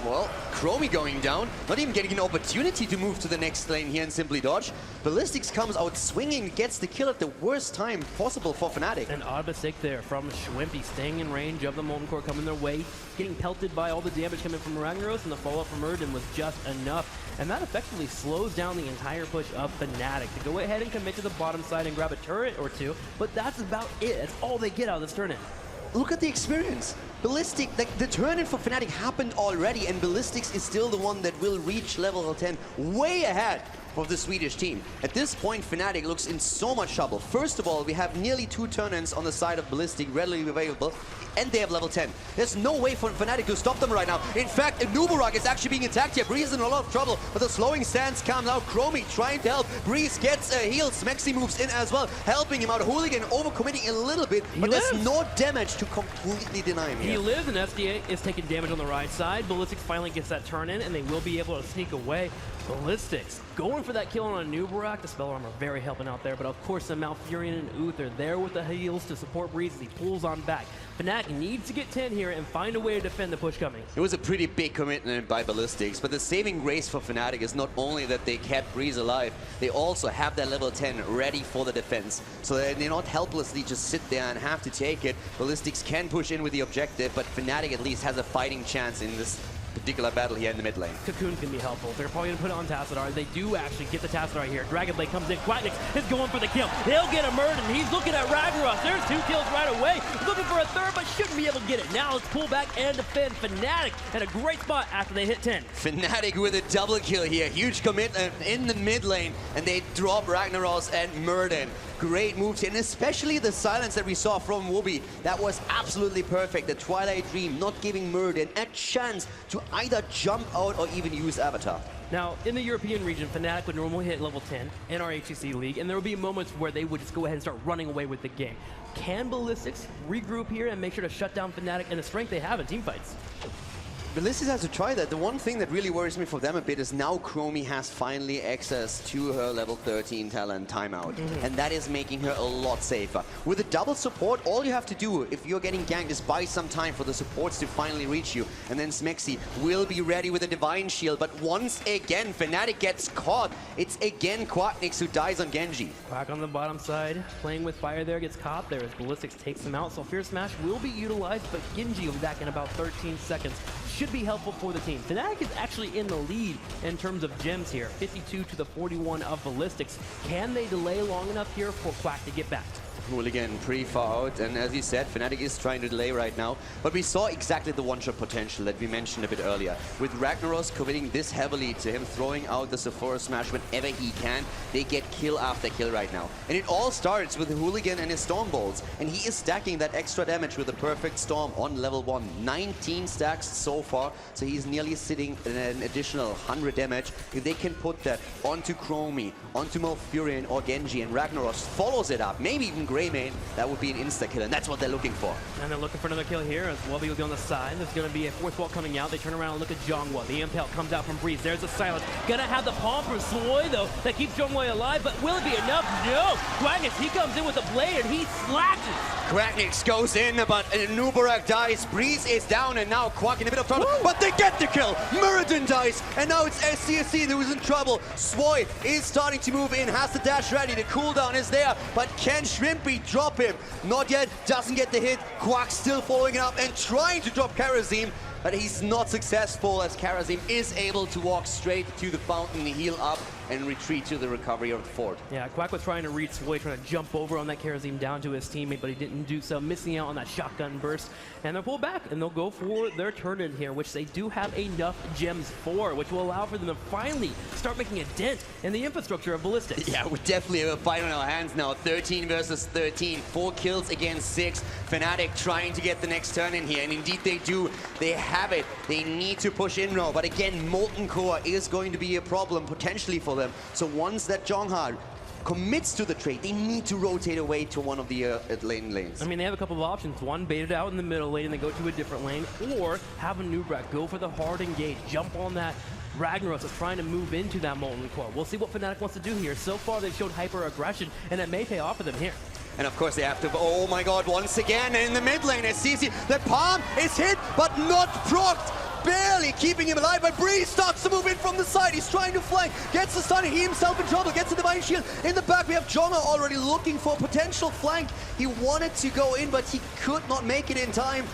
well, Chromie going down, not even getting an opportunity to move to the next lane here and simply dodge. Ballistix comes out swinging, gets the kill at the worst time possible for Fnatic. An odd mistake there from Schwimpy, staying in range of the Molten Core coming their way, getting pelted by all the damage coming from Ragnaros, and the follow-up from Erdin was just enough. And that effectively slows down the entire push of Fnatic to go ahead and commit to the bottom side and grab a turret or two, but that's about it. That's all they get out of this turn-in. Look at the experience. Ballistix, the turn-in for Fnatic happened already, and Ballistix is still the one that will reach level 10 way ahead of the Swedish team. At this point, Fnatic looks in so much trouble. First of all, we have nearly 2 turn-ins on the side of Ballistix readily available, and they have level 10. There's no way for Fnatic to stop them right now. In fact, Nubarak is actually being attacked here. Breeze is in a lot of trouble, but the slowing stance comes out. Chromie trying to help. Breeze gets a heal. Smexy moves in as well, helping him out. Hooligan overcommitting a little bit, but there's no damage to completely deny him here. He lives, and SDA is taking damage on the right side. Ballistix finally gets that turn in, and they will be able to sneak away. Ballistix going for that kill on a Nubarak. The Spell Armor very helping out there, but of course the Malfurion and Uth are there with the heals to support Breeze as he pulls on back. Fnatic needs to get 10 here and find a way to defend the push coming. It was a pretty big commitment by Ballistix, but the saving grace for Fnatic is not only that they kept Breeze alive, they also have that level 10 ready for the defense. So they're not helplessly just sit there and have to take it. Ballistix can push in with the objective, but Fnatic at least has a fighting chance in this particular battle here in the mid lane. Cocoon can be helpful. They're probably going to put it on Tassadar. They do actually get the Tassadar here. Dragon Blade comes in. Quacknix is going for the kill. They'll get a murder, and he's looking at Ragnaros. There's 2 kills right away. Looking for a third, but shouldn't be able to get it. Now let's pull back and defend. Fnatic in a great spot after they hit 10. Fnatic with a double kill here. Huge commitment in the mid lane, and they drop Ragnaros and Murden. Great moves here, and especially the silence that we saw from Wooby. That was absolutely perfect. The Twilight Dream not giving Murden a chance to either jump out or even use Avatar. Now, in the European region, Fnatic would normally hit level 10 in our HGC League, and there would be moments where they would just go ahead and start running away with the game. Can Ballistix regroup here and make sure to shut down Fnatic and the strength they have in teamfights? Ballistix has to try that. The one thing that really worries me for them a bit is now Chromie has finally access to her level 13 talent timeout. And that is making her a lot safer. With a double support, all you have to do if you're getting ganked is buy some time for the supports to finally reach you. And then Smexy will be ready with a Divine Shield. But once again, Fnatic gets caught. It's again Quacknix who dies on Genji. Quack on the bottom side, playing with fire there, gets caught there as Ballistix takes him out. So Fierce Smash will be utilized, but Genji will be back in about 13 seconds. Should be helpful for the team. Fnatic is actually in the lead in terms of gems here, 52 to the 41 of Ballistix. Can they delay long enough here for Quack to get back? Hooligan pretty far out, and as you said, Fnatic is trying to delay right now, but we saw exactly the one-shot potential that we mentioned a bit earlier. With Ragnaros committing this heavily to him throwing out the Sephora Smash whenever he can, they get kill after kill right now. And it all starts with Hooligan and his Storm Bolts, and he is stacking that extra damage with a perfect Storm on level 1. 19 stacks so far, so he's nearly sitting in an additional 100 damage. If they can put that onto Chromie, onto Malfurion or Genji, and Ragnaros follows it up, maybe even Greymane, that would be an insta-kill, and that's what they're looking for. And they're looking for another kill here as Wubby will be on the side. There's going to be a fourth wall coming out. They turn around and look at Zhongwei. The impale comes out from Breeze. There's the silence. Gonna have the palm from Swoy, though, that keeps Zhongwei alive, but will it be enough? No! Quagnix, he comes in with the blade, and he slashes! Quagnix goes in, but Nubarak dies. Breeze is down, and now Quack in a bit of trouble, but they get the kill! Muradin dies, and now it's SCSC who's in trouble. Swoy is starting to move in, has the dash ready, the cooldown is there, but can Shrimpy drop him? Not yet, doesn't get the hit. Quack still following it up and trying to drop Karazim, but he's not successful as Karazim is able to walk straight to the fountain, heal up, and retreat to the recovery of the fort. Yeah, Quack was trying to read Swoy, trying to jump over on that Karazim down to his teammate, but he didn't do so, missing out on that shotgun burst. And they'll pull back, and they'll go for their turn in here, which they do have enough gems for, which will allow for them to finally start making a dent in the infrastructure of Ballistix. Yeah, we definitely have a fight on our hands now. 13 versus 13, 4 kills against 6. Fnatic trying to get the next turn in here, and indeed they do. They have it. They need to push in now, but again, Molten Core is going to be a problem potentially for them. So once that Zhongha commits to the trade, they need to rotate away to one of the lanes. I mean, they have a couple of options. One, bait it out in the middle lane and they go to a different lane, or have a Nubrak go for the hard engage, jump on that Ragnaros that's trying to move into that Molten Core. We'll see what Fnatic wants to do here. So far, they've showed hyper aggression, and it may pay off for them here. And of course they have to, oh my god, once again in the mid lane, as CC, the palm is hit, but not procced. Barely keeping him alive, but Breeze starts to move in from the side. He's trying to flank, gets the stun, he himself in trouble, gets the Divine Shield. In the back, we have Jonga already looking for a potential flank. He wanted to go in, but he could not make it in time.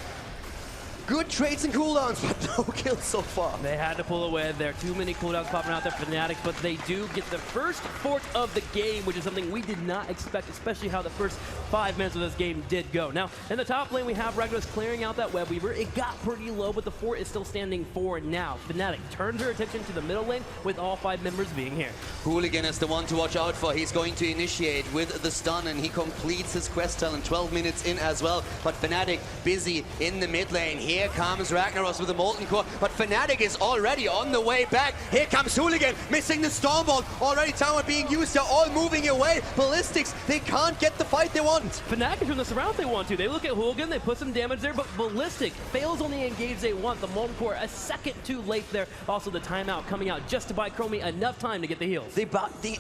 Good trades and cooldowns, but no kills so far. They had to pull away there. Too many cooldowns popping out there for Fnatic, but they do get the first fort of the game, which is something we did not expect, especially how the first 5 minutes of this game did go. Now, in the top lane, we have Ragnaros clearing out that web weaver. It got pretty low, but the fort is still standing for now. Fnatic turns their attention to the middle lane with all 5 members being here. Hooligan is the one to watch out for. He's going to initiate with the stun, and he completes his quest talent 12 minutes in as well. But Fnatic busy in the mid lane. Here comes Ragnaros with the Molten Core, but Fnatic is already on the way back. Here comes Hooligan, missing the Stormbolt. Already tower being used, they're all moving away. Ballistix, they can't get the fight they want. Fnatic can turn this around if they want to. They look at Hooligan, they put some damage there, but Ballistic fails on the engage they want. The Molten Core a second too late there. Also the timeout coming out just to buy Chromie enough time to get the heals. They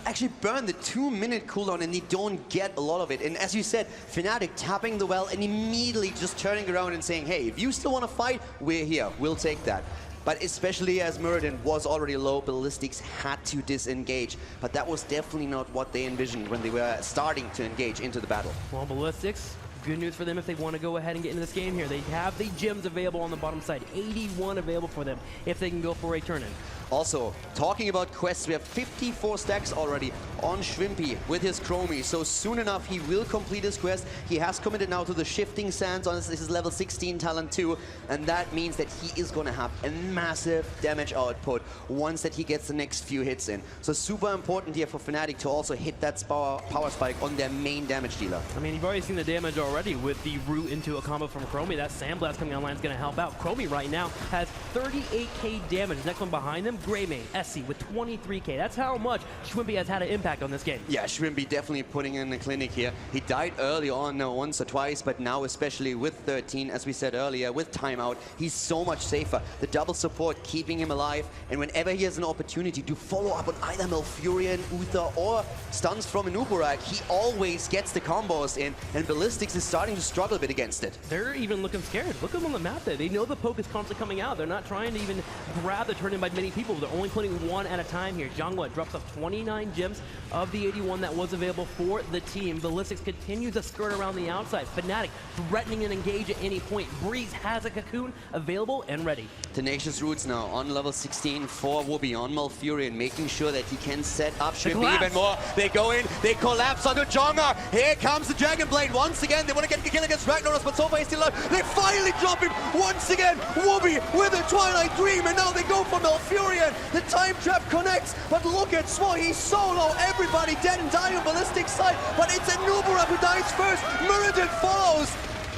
actually burn the 2-minute cooldown and they don't get a lot of it. And as you said, Fnatic tapping the well and immediately just turning around and saying, hey, if you still want to fight, we're here, we'll take that. But especially as Muradin was already low, Ballistix had to disengage. But that was definitely not what they envisioned when they were starting to engage into the battle. Well, Ballistix, good news for them if they want to go ahead and get into this game here. They have the gems available on the bottom side, 81 available for them if they can go for a turn-in. Also, talking about quests, we have 54 stacks already on Shrimpy with his Chromie. So soon enough, he will complete his quest. He has committed now to the Shifting Sands on his level 16 talent too. And that means that he is going to have a massive damage output once that he gets the next few hits in. So super important here for Fnatic to also hit that power spike on their main damage dealer. I mean, you've already seen the damage already with the root into a combo from Chromie. That Sandblast coming online is going to help out. Chromie right now has 38k damage. Next one behind them, Greymane, SC with 23k. That's how much Shrimpy has had an impact on this game. Yeah, Shrimpy definitely putting in the clinic here. He died early on once or twice, but now especially with 13, as we said earlier, with timeout, he's so much safer. The double support keeping him alive, and whenever he has an opportunity to follow up on either Malfurion, Uther, or stuns from an Uberak, he always gets the combos in, and Ballistix is starting to struggle a bit against it. They're even looking scared. Look at them on the map there. They know the poke is constantly coming out. They're not trying to even grab the turn-in by many people. careful. They're only putting one at a time here. Zhangwa drops off 29 gems of the 81 that was available for the team. Ballistix continues to skirt around the outside. Fnatic threatening and engage at any point. Breeze has a cocoon available and ready. Tenacious Roots now on level 16 for Whoopi on Malfurion, making sure that he can set up Shrimp even more. They go in, they collapse onto Jonga. Here comes the Dragon Blade once again. They want to get the kill against Ragnaros, but so far he's still alive. They finally drop him once again. Whoopi with a Twilight Dream, and now they go for Malfurion. The time trap connects, but look at Swo. He's so low. Everybody dead and dying on Ballistix side, but it's Anubara who dies first. Muradin follows.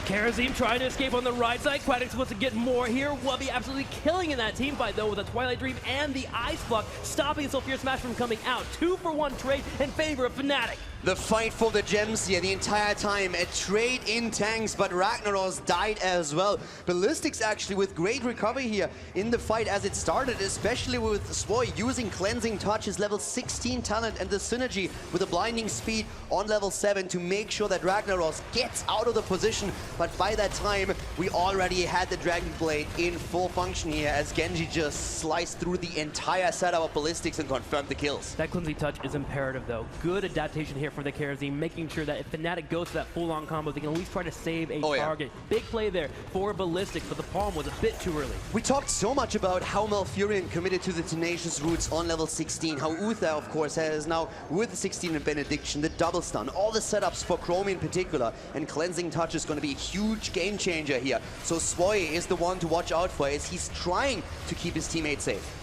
Karazim trying to escape on the right side. Quatic supposed to get more here. Wubby absolutely killing in that team fight though with a Twilight Dream and the Ice Block, stopping Sulfur Smash from coming out. 2-for-1 trade in favor of Fnatic. The fight for the gems here the entire time. A trade in tanks, but Ragnaros died as well. Ballistix actually with great recovery here in the fight as it started, especially with Swoy using Cleansing Touch, his level 16 talent, and the synergy with a Blinding Speed on level 7 to make sure that Ragnaros gets out of the position. But by that time, we already had the Dragon Blade in full function here as Genji just sliced through the entire setup of Ballistix and confirmed the kills. That Cleansing Touch is imperative though. Good adaptation here for the Karazim, making sure that if Fnatic goes to that full-on combo, they can at least try to save a target. Big play there for Ballistix, but the palm was a bit too early. We talked so much about how Malfurion committed to the Tenacious Roots on level 16, how Uther, of course, has now, with the 16 and Benediction, the double stun, all the setups for Chromie in particular, and Cleansing Touch is going to be a huge game changer here. So Swoy is the one to watch out for as he's trying to keep his teammates safe.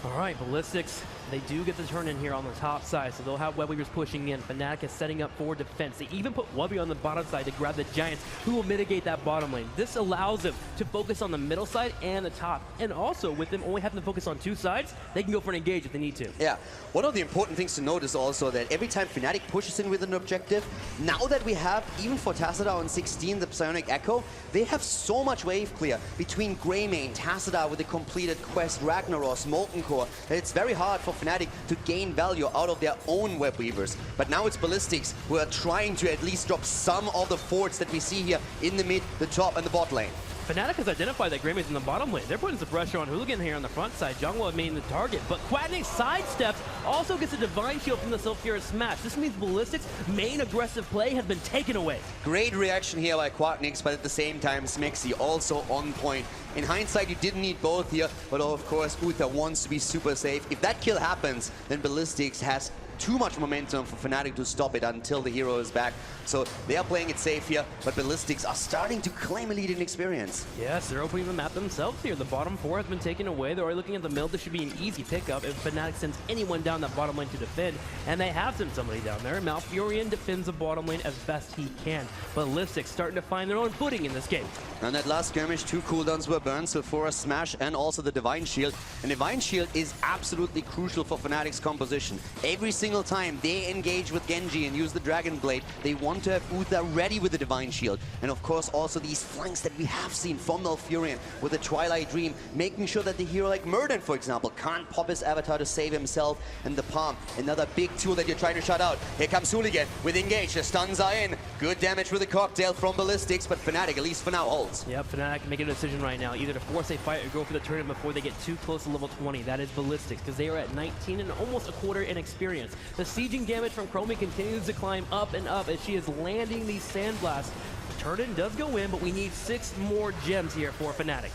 All right, Ballistix, they do get the turn in here on the top side, so they'll have Web Weavers pushing in. Fnatic is setting up for defense. They even put Webby on the bottom side to grab the Giants, who will mitigate that bottom lane. This allows them to focus on the middle side and the top. And also, with them only having to focus on two sides, they can go for an engage if they need to. Yeah, one of the important things to note is also that every time Fnatic pushes in with an objective, now that we have, even for Tassadar on 16, the Psionic Echo, they have so much wave clear between Greymane, Tassadar with the completed quest, Ragnaros, Molten Core, that it's very hard for Fnatic to gain value out of their own Web Weavers. But now it's Ballistix who are trying to at least drop some of the forts that we see here in the mid, the top, and the bot lane. Fnatic has identified that Greymane's in the bottom lane. They're putting some pressure on Hooligan here on the front side. Jungwa being the target, but Quacknick sidesteps, also gets a Divine Shield from the Sulfurous Smash. This means Ballistix' main aggressive play has been taken away. Great reaction here by Quacknix, but at the same time, Smexy also on point. In hindsight, you didn't need both here, but of course, Uther wants to be super safe. If that kill happens, then Ballistix has too much momentum for Fnatic to stop it until the hero is back. So they are playing it safe here, but Ballistix are starting to claim a lead in experience. Yes, they're opening the map themselves here. The bottom four has been taken away. They're already looking at the middle. This should be an easy pickup if Fnatic sends anyone down that bottom lane to defend. And they have sent somebody down there. Malfurion defends the bottom lane as best he can. Ballistix starting to find their own footing in this game. And that last skirmish, 2 cooldowns were burned, so for a Smash and also the Divine Shield. And Divine Shield is absolutely crucial for Fnatic's composition. Every single time they engage with Genji and use the Dragon Blade, they want to have Uther ready with the Divine Shield. And of course also these flanks that we have seen from Malfurion with the Twilight Dream, making sure that the hero like Murden, for example, can't pop his avatar to save himself. And the palm, another big tool that you're trying to shut out. Here comes Hooligan with Engage, the stuns are in. Good damage with the cocktail from Ballistix, but Fnatic, at least for now, holds. Yep, Fnatic making a decision right now, either to force a fight or go for the turn before they get too close to level 20. That is Ballistix, because they are at 19 and almost a quarter in experience. The sieging damage from Chromie continues to climb up and up as she is landing these Sandblasts. The turn-in does go in, but we need 6 more gems here for Fnatic.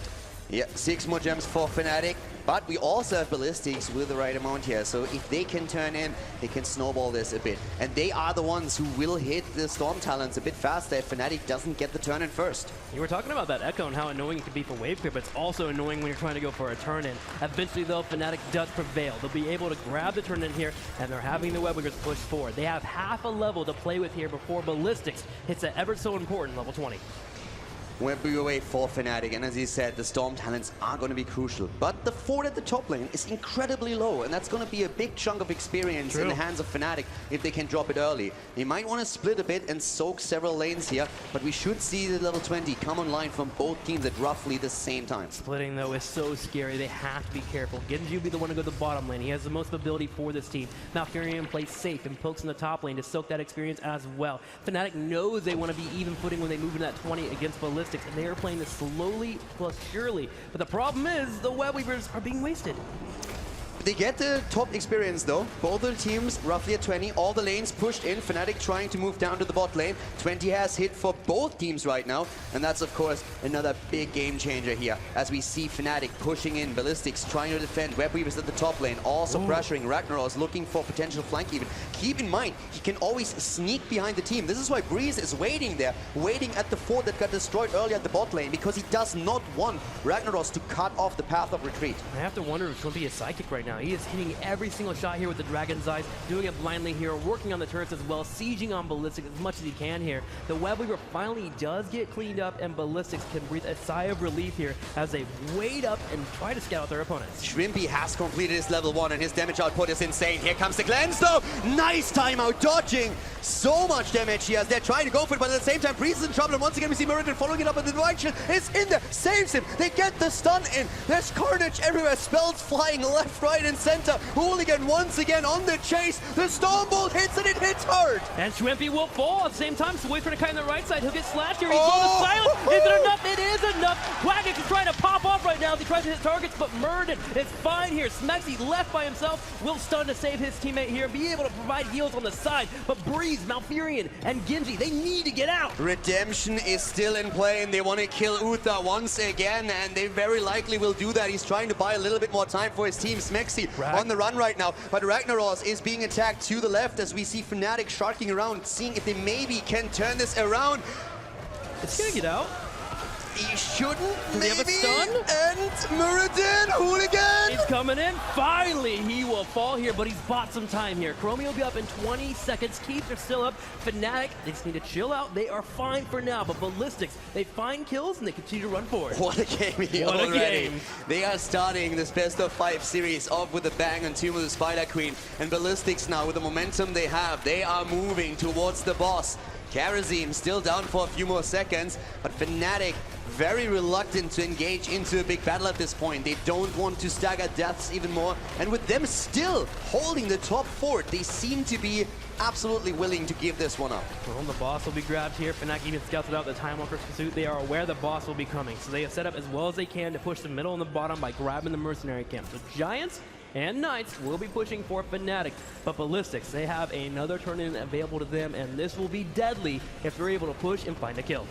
Yeah, 6 more gems for Fnatic, but we also have Ballistix with the right amount here. So if they can turn in, they can snowball this a bit. And they are the ones who will hit the Storm Talons a bit faster if Fnatic doesn't get the turn in first. You were talking about that Echo and how annoying it can be for wave clear, but it's also annoying when you're trying to go for a turn-in. Eventually, though, Fnatic does prevail. They'll be able to grab the turn-in here, and they're having the Web Weavers push forward. They have half a level to play with here before Ballistix hits that ever so important level 20. Web away for Fnatic, and as he said, the Storm Talents are going to be crucial. But the fort at the top lane is incredibly low, and that's going to be a big chunk of experience in the hands of Fnatic if they can drop it early. They might want to split a bit and soak several lanes here, but we should see the level 20 come online from both teams at roughly the same time. Splitting, though, is so scary. They have to be careful. Genji will be the one to go to the bottom lane. He has the most ability for this team. Malfurion plays safe and pokes in the top lane to soak that experience as well. Fnatic knows they want to be even footing when they move into that 20 against Ballistix, and they are playing this slowly plus surely. But the problem is the Web Weavers are being wasted. They get the top experience though. Both of the teams roughly at 20. All the lanes pushed in. Fnatic trying to move down to the bot lane. 20 has hit for both teams right now. And that's of course another big game changer here. As we see Fnatic pushing in. Ballistix trying to defend. Webweaver's at the top lane. Also pressuring. Ragnaros looking for potential flank even. Keep in mind, he can always sneak behind the team. This is why Breeze is waiting there. Waiting at the fort that got destroyed earlier at the bot lane. Because he does not want Ragnaros to cut off the path of retreat. I have to wonder if Shrimpy is psychic right now. He is hitting every single shot here with the Dragon's Eyes, doing it blindly here, working on the turrets as well, sieging on Ballistix as much as he can here. The Webweaver finally does get cleaned up, and Ballistix can breathe a sigh of relief here as they wait up and try to scout out their opponents. Shrimpy has completed his level 1, and his damage output is insane. Here comes the cleanse though. Nice timeout, dodging so much damage here as they're trying to go for it, but at the same time, Breeze is in trouble, and once again we see Muradin following it up with the divine shield. It's in there, saves him. They get the stun in. There's carnage everywhere, spells flying left, right, and center. Hooligan once again on the chase. The Stormbolt hits, and it hits hard. And Shrimpy will fall at the same time, so wait for the guy on the right side. He'll get slashed here. He's on the silence. Is it enough? It is enough. Quackix is trying to pop off right now as he tries to hit targets, but Muradin is fine here. Smexy left by himself will stun to save his teammate here and be able to provide heals on the side. But Breeze, Malfurion, and Genji, they need to get out. Redemption is still in play, and they want to kill Uther once again, and they very likely will do that. He's trying to buy a little bit more time for his team. Smexy on the run right now, but Ragnaros is being attacked to the left as we see Fnatic sharking around, seeing if they maybe can turn this around. It's gonna get out. He shouldn't, Does he have a stun? And Muradin, Hooligan! He's coming in. Finally, he will fall here, but he's bought some time here. Chromie will be up in 20 seconds. Keeps are still up. Fnatic, they just need to chill out. They are fine for now, but Ballistix, they find kills and they continue to run forward. What a game here What a already. game. They are starting this best of 5 series off with a bang on Tomb of the Spider Queen. And Ballistix now, with the momentum they have, they are moving towards the boss. Karazim still down for a few more seconds, but Fnatic very reluctant to engage into a big battle at this point. They don't want to stagger deaths even more, and with them still holding the top fort, they seem to be absolutely willing to give this one up. Well, the boss will be grabbed here. Fnatic even scouts it out the Time Walker's pursuit. They are aware the boss will be coming, so they have set up as well as they can to push the middle and the bottom by grabbing the mercenary camp. So Giants and Knights will be pushing for Fnatic, but Ballistix, they have another turn-in available to them, and this will be deadly if they're able to push and find a kill.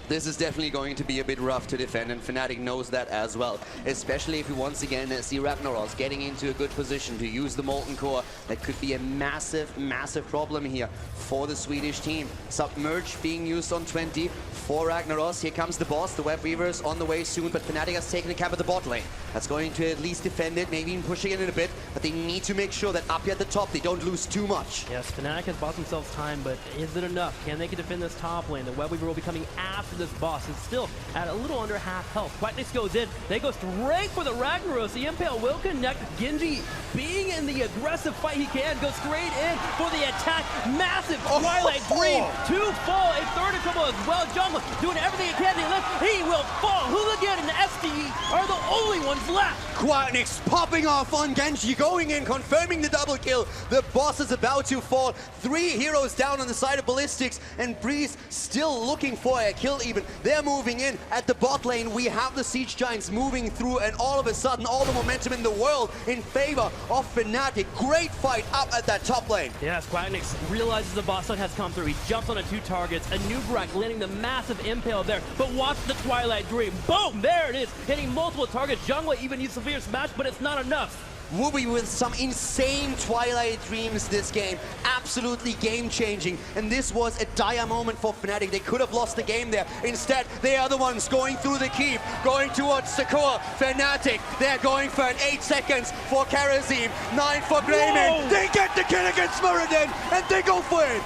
This is definitely going to be a bit rough to defend, and Fnatic knows that as well. Especially if we once again see Ragnaros getting into a good position to use the Molten Core. That could be a massive, massive problem here for the Swedish team. Submerge being used on 20 for Ragnaros. Here comes the boss. The Webweaver's on the way soon, but Fnatic has taken a cap at the bot lane. That's going to at least defend it, maybe even pushing it in a bit, but they need to make sure that up here at the top they don't lose too much. Yes, Fnatic has bought themselves time, but is it enough? Can they defend this top lane? The Webweaver will be coming after this boss. Is still at a little under half health. Quackix goes in. They go straight for the Ragnaros. The Impale will connect. Genji, being in the aggressive fight he can, goes straight in for the attack. Massive Twilight Dream to fall. A third to come as well. Jungle doing everything he can to lift. He will fall. Hooligan and SDE are the only ones left. Quackix popping off on Genji, going in, confirming the double kill. The boss is about to fall. 3 heroes down on the side of Ballistix, and Breeze still looking for a kill even. They're moving in at the bot lane. We have the Siege Giants moving through, and all of a sudden, all the momentum in the world in favor of Fnatic. Great fight up at that top lane. Yes, Quackix realizes the boss fight has come through. He jumps onto 2 targets. A new Brak landing the massive Impale there, but watch the Twilight Dream. Boom! There it is, hitting multiple targets. Jungler even used Severe Smash, but it's not enough. Wooby with some insane Twilight Dreams this game. Absolutely game-changing. And this was a dire moment for Fnatic. They could have lost the game there. Instead, they are the ones going through the keep, going towards the core. Fnatic, they're going for an 8 seconds for Karazim, 9 for Greymane. They get the kill against Muradin, and they go for it.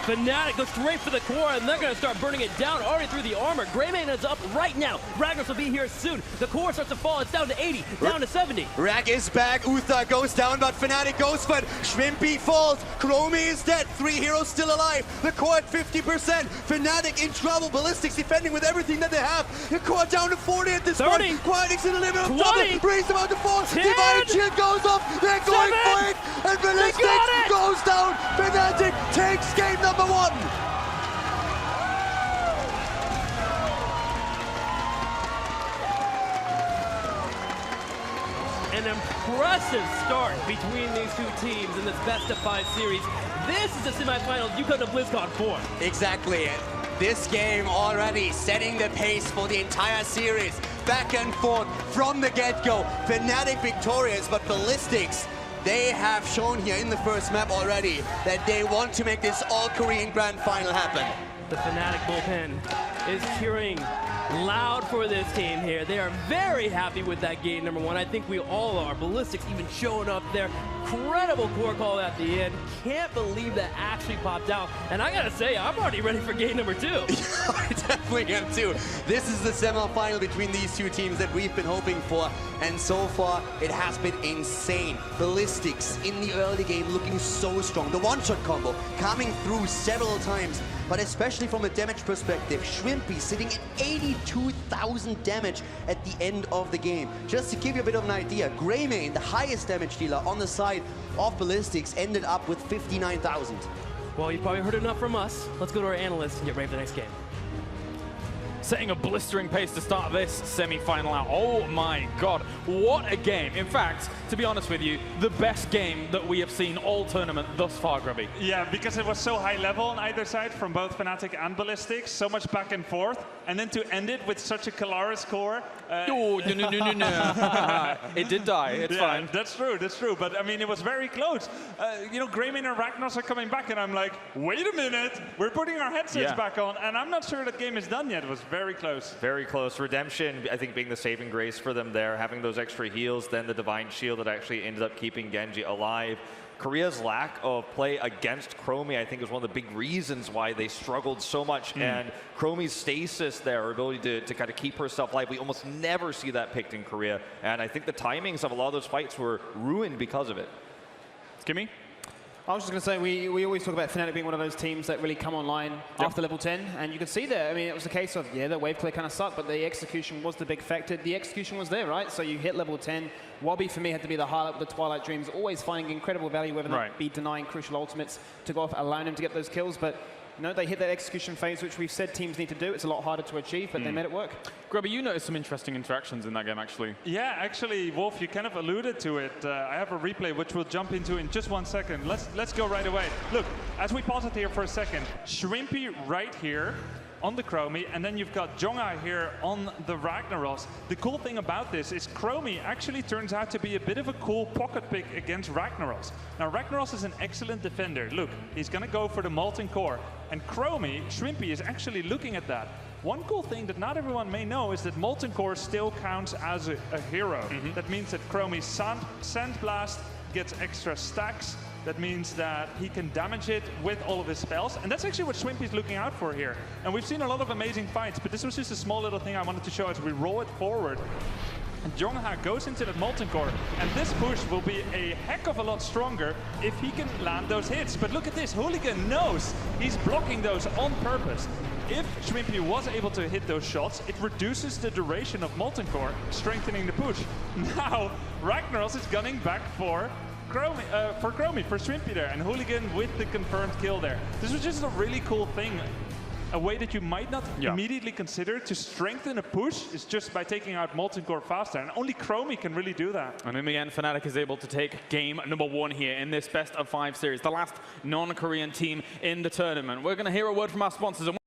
Fnatic goes straight for the core, and they're going to start burning it down already through the armor. Greymane is up right now. Ragnaros will be here soon. The core starts to fall. It's down to 80, down to 70. Rag is back. Uther goes down, but Fnatic goes for it. Shrimpy falls. Chromie is dead. 3 heroes still alive. The core at 50%. Fnatic in trouble. Ballistix defending with everything that they have. The core down to 40 at this point. Quackix in the limit of trouble. Breeze about to fall. Divine Shield goes off. They're going for it. And Ballistix goes down. Fnatic takes game number 1. an impressive start between these two teams in this best-of-5 series. This is the semifinals you come to BlizzCon for. Exactly. This game already setting the pace for the entire series. Back and forth from the get-go. Fnatic victorious, but Ballistix, they have shown here in the first map already that they want to make this all-Korean Grand Final happen. The Fnatic bullpen is cheering loud for this team here. They are very happy with that game number 1. I think we all are. Ballistix even showing up there. Incredible core call at the end. Can't believe that actually popped out. And I gotta say, I'm already ready for game number 2. I definitely am too. This is the semi-final between these two teams that we've been hoping for. And so far, it has been insane. Ballistix in the early game looking so strong. The one-shot combo coming through several times. But especially from a damage perspective, Shrimpy sitting at 82,000 damage at the end of the game. Just to give you a bit of an idea, Greymane, the highest damage dealer on the side of Ballistix, ended up with 59,000. Well, you've probably heard enough from us. Let's go to our analysts and get ready for the next game. Setting a blistering pace to start this semi-final out. Oh my god, what a game. In fact, to be honest with you, the best game that we have seen all tournament thus far, Grubby. Yeah, because it was so high level on either side from both Fnatic and Ballistix, so much back and forth, and then to end it with such a Kalaris core. Oh, no. It did die, it's fine. That's true, but I mean, it was very close. You know, Greymane and Ragnaros are coming back, and I'm like, wait a minute, we're putting our headsets back on, and I'm not sure that game is done yet. It was very close. Very close. Redemption, I think, being the saving grace for them there, having those extra heals, then the Divine Shield that actually ended up keeping Genji alive. Korea's lack of play against Chromie, I think, is one of the big reasons why they struggled so much. And Chromie's stasis there, her ability to kind of keep herself alive, we almost never see that picked in Korea. And I think the timings of a lot of those fights were ruined because of it. Skimmy? I was just going to say, we always talk about Fnatic being one of those teams that really come online after level 10, and you can see there, I mean, it was a case of, yeah, the wave clear kind of sucked, but the execution was the big factor. The execution was there, right? So you hit level 10. Wobby, for me, had to be the highlight with the Twilight Dreams, always finding incredible value, whether that be denying crucial ultimates to go off, allowing him to get those kills, but no, they hit that execution phase, which we've said teams need to do. It's a lot harder to achieve, but they made it work. Grubby, you noticed some interesting interactions in that game, actually. Yeah, actually, Wolf, you kind of alluded to it. I have a replay, which we'll jump into in just 1 second. Let's go right away. Look, as we pause it here for a second, Shrimpy right here on the Chromie, and then you've got Jonga here on the Ragnaros. The cool thing about this is Chromie actually turns out to be a bit of a cool pocket pick against Ragnaros. Now, Ragnaros is an excellent defender. Look, he's going to go for the Molten Core, and Chromie, Shrimpy, is actually looking at that. One cool thing that not everyone may know is that Molten Core still counts as a hero. That means that Chromie's Sand Blast gets extra stacks. That means that he can damage it with all of his spells. And that's actually what Shrimpy's looking out for here. And we've seen a lot of amazing fights, but this was just a small little thing I wanted to show as we roll it forward. And Jongha goes into that Molten Core, and this push will be a heck of a lot stronger if he can land those hits. But look at this, Hooligan knows he's blocking those on purpose. If Shrimpy was able to hit those shots, it reduces the duration of Molten Core, strengthening the push. Now, Ragnaros is gunning back for Chromie, for Shrimpy there, and Hooligan with the confirmed kill there. This was just a really cool thing. A way that you might not immediately consider to strengthen a push is just by taking out Molten Core faster, and only Chromie can really do that. And in the end, Fnatic is able to take game number 1 here in this best of 5 series, the last non-Korean team in the tournament. We're going to hear a word from our sponsors.